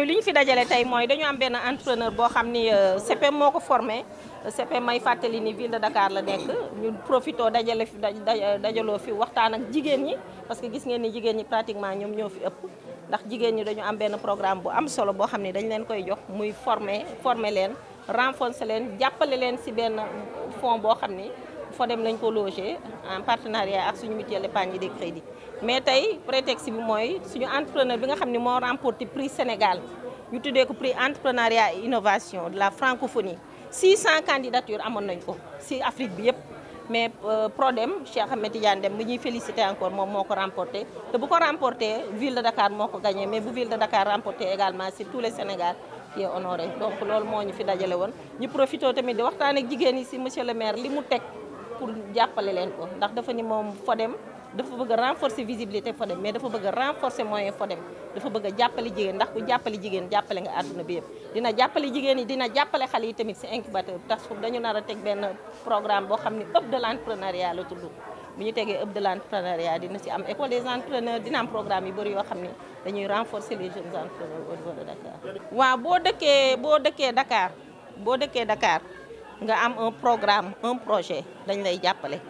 li ñu fi dajale tey mooy dañu am benn entrepreneur boo xam ni CPM moo ko formé CPM may fàttali ni ville de Dakar la nekk ñu profité dajale fi dajaloo fi waxtaan ak jigéen ñi parce que gis ngeen ni jigéen ñi pratiquement ñoom ñoo fi ëpp ndax jigéen ñi dañu am benn programme bu am solo boo xam ne dañ leen koy jox muy former leen renforcer leen jàppale leen ci benn fonds boo xam ni Fodem lañ ko logé en partenariat ak suñu mutuelle épargne des crédits mais tey prétexte bi mooy suñu entrepreneur bi nga xam ne moo remporté prix Sénégal ñu tuddee ko prix entrepreneuriat et innovation de la francophonie 600 candidatures amoon nañ ko ci Afrique bi yëpp mais Prodem Cheikh Ahmed Tidiane Deme bi ñuy félicité encore moom moo ko remporté te bu ko remporté ville de Dakar moo ko gagné mais bu ville de Dakar remporté également c'est tout le Sénégal qui est honoré donc loolu moo ñu fi dajale woon ñu profité tamit di waxtaan ak jigéen yi ci monsieur le maire li mu teg pour jàppale leen ko ndax dafa ni moom Fodem dafa bëgg a renforcer visibilité Fodem mais dafa bëgg a renforcer moyen Fodem dafa bëgg a jàppale jigéen ndax ku jàppale jigéen jàppale nga àdduna bi yëpp dina jàppale jigéen yi dina jàppale xale yi tamit ci incubateur bi tax dañu nar a teg benn programme boo xam ni hub de l'entrepreneuriat la tudd bu ñu tegee hub de l'entrepreneuriat dina ci am école des entrepreneurs dina am programme yu bëri yoo xam ni dañuy renforcer les jeunes entrepreneurs au niveau de Dakar. waaw boo dëkkee Dakar nga am un programme un projet dañ lay jàppale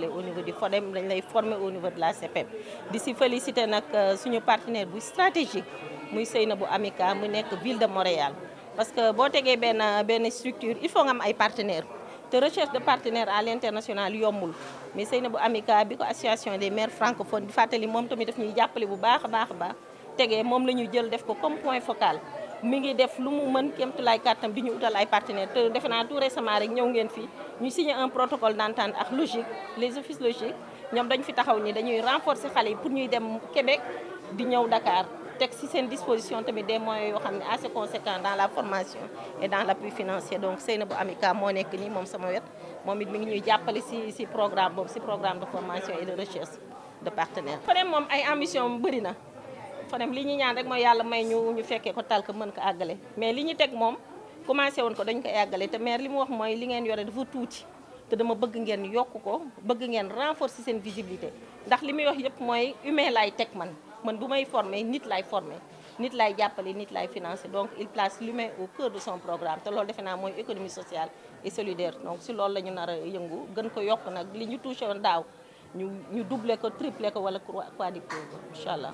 au niveau du Fodem dañ lay former au niveau de la CPM di ci féliciter nag suñu partenaire bu stratégique muy Seynabou Amika mu nekk ville de Montréal parce que boo tegee benn structure il faut nga am ay partenaires te recherche de partenaires à l'international yombul mais Seynabou Amika bi ko association des maires francophones di fàttali moom tamit daf ñuy jàppale bu baax a baax tegee moom la ñu jël def ko comme point focal mi ngi def lu mu mën kéemtulaay kàttam di ñu utal ay partenaires te defe naa tout récemment rek ñëw ngeen fi ñu signé un protocole d'entente ak Logique les offices Logique ñoom dañu fi taxaw ni dañuy renforcer xale yi pour ñuy dem Québec di ñëw Dakar teg ci seen disposition tamit des moyens yoo xam ne assez conséquents dans la formation et dans l'appui financier donc Seynabou Amika moo nekk nii moom sama wet moom it mi ngi ñuy jàppale ci programme boobu ci programme de formation et de recherche de partenaires. Fodem moom ay ambition bëri na. Fodem li ñu ñaan rek mooy yàlla may ñu fekkee ko tal ko mën ko àggale mais li ñu teg moom commencé woon ko dañ ko àggale te maire li mu wax mooy li ngeen yore dafa tuuti te dama bëgg ngeen yokk ko bëgg ngeen renforcer seen visibilité ndax li muy wax yëpp mooy humain laay teg man bu may former nit laay former nit laay jàppale nit laay financer donc il place l'humain au cœur de son programme te loolu defe naa mooy économie sociale et solidaire donc si loolu la ñu nar a yëngu gën ko yokk nag li ñu touché woon daaw ñu doubler ko tripler ko wala quadrupler ko incha allah.